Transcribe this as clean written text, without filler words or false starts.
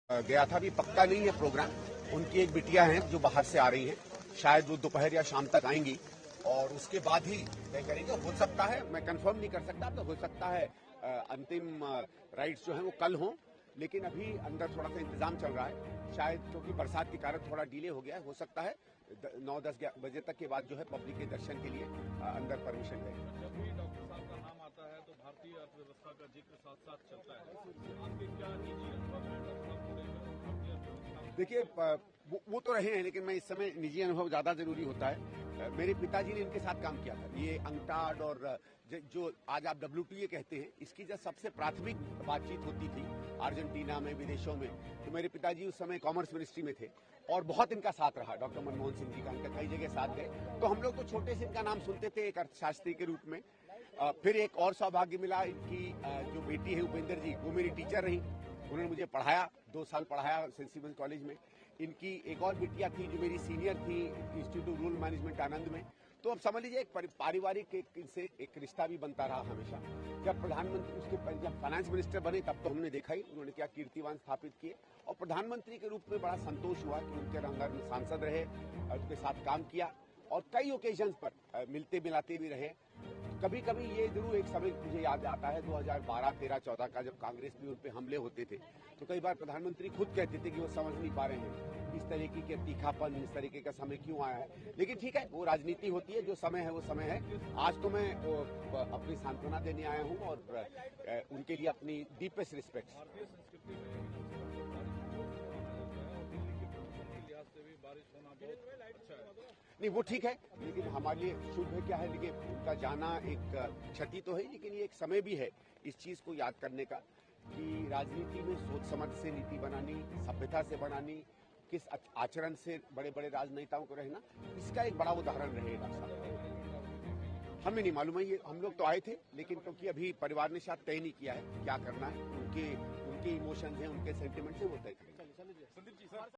गया था, अभी पक्का नहीं है प्रोग्राम। उनकी एक बिटिया है जो बाहर से आ रही है, शायद वो दोपहर या शाम तक आएंगी और उसके बाद ही तय करेंगे। हो सकता है, मैं कंफर्म नहीं कर सकता, तो हो सकता है अंतिम राइट्स जो है वो कल हों, लेकिन अभी अंदर थोड़ा सा इंतजाम चल रहा है। शायद क्योंकि बरसात के कारण थोड़ा डिले हो गया है, हो सकता है 9-10 बजे तक के बाद जो है पब्लिक के दर्शन के लिए अंदर परमिशन देगा। जब भी डॉक्टर साहब का नाम आता है तो भारतीय अर्थव्यवस्था का जिक्र साथ साथ चलता है। आपके क्या निजी अनुभव है डॉक्टर साहब को लेकर भारतीय अर्थव्यवस्था? देखिए, वो तो रहे हैं, लेकिन मैं इस समय निजी अनुभव ज्यादा जरूरी होता है। मेरे पिताजी ने इनके साथ काम किया था। ये अंकटाड और जो आज आप WTA कहते हैं, इसकी जब सबसे प्राथमिक बातचीत होती थी अर्जेंटीना में, विदेशों में, तो मेरे पिताजी उस समय कॉमर्स मिनिस्ट्री में थे और बहुत इनका साथ रहा। डॉक्टर मनमोहन सिंह जी का इनका कई जगह साथ गए, तो हम लोग तो छोटे से इनका नाम सुनते थे एक अर्थशास्त्री के रूप में। फिर एक और सौभाग्य मिला, इनकी जो बेटी है उपेंद्र जी, वो मेरी टीचर रही। उन्होंने मुझे पढ़ाया, 2 साल पढ़ाया सेंट स्टीफेंस कॉलेज में। इनकी एक और बिटिया थी जो मेरी सीनियर थी इंस्टीट्यूट ऑफ रूरल मैनेजमेंट आनंद में। तो अब समझ लीजिए एक पारिवारिक इनसे एक रिश्ता भी बनता रहा हमेशा। जब प्रधानमंत्री, जब फाइनेंस मिनिस्टर बने तब तो हमने देखा ही उन्होंने क्या कीर्तिमान स्थापित किए, और प्रधानमंत्री के रूप में बड़ा संतोष हुआ कि उनके अंदर में सांसद रहे, उनके साथ काम किया और कई ओकेजन्स पर मिलते मिलाते भी रहे। कभी कभी ये जरूर एक समय मुझे याद आता है 2012, 13, 14 का, जब कांग्रेस में उन पे हमले होते थे, तो कई बार प्रधानमंत्री खुद कहते थे कि वो समझ नहीं पा रहे हैं इस तरीके के तीखापन, इस तरीके का समय क्यों आया है। लेकिन ठीक है, वो राजनीति होती है, जो समय है वो समय है। आज तो मैं अपनी सांत्वना देने आया हूँ और उनके लिए अपनी डीपेस्ट रिस्पेक्ट। भारतीय संस्कृति में लिहाज से भी बारिश होना बहुत अच्छा है। नहीं, वो ठीक है, लेकिन हमारे लिए शुभ है क्या है, लेकिन उनका जाना एक क्षति तो है, लेकिन ये एक समय भी है इस चीज को याद करने का कि राजनीति में सोच समझ से नीति बनानी, सभ्यता से बनानी, किस आचरण से बड़े बड़े राजनेताओं को रहना, इसका एक बड़ा उदाहरण रहेगा। हमें नहीं मालूम है, ये हम लोग तो आए थे, लेकिन क्योंकि अभी परिवार ने शायद तय नहीं किया है क्या करना है, उनके इमोशंस हैं, उनके सेंटिमेंट्स हैं, वो तय करेंगे।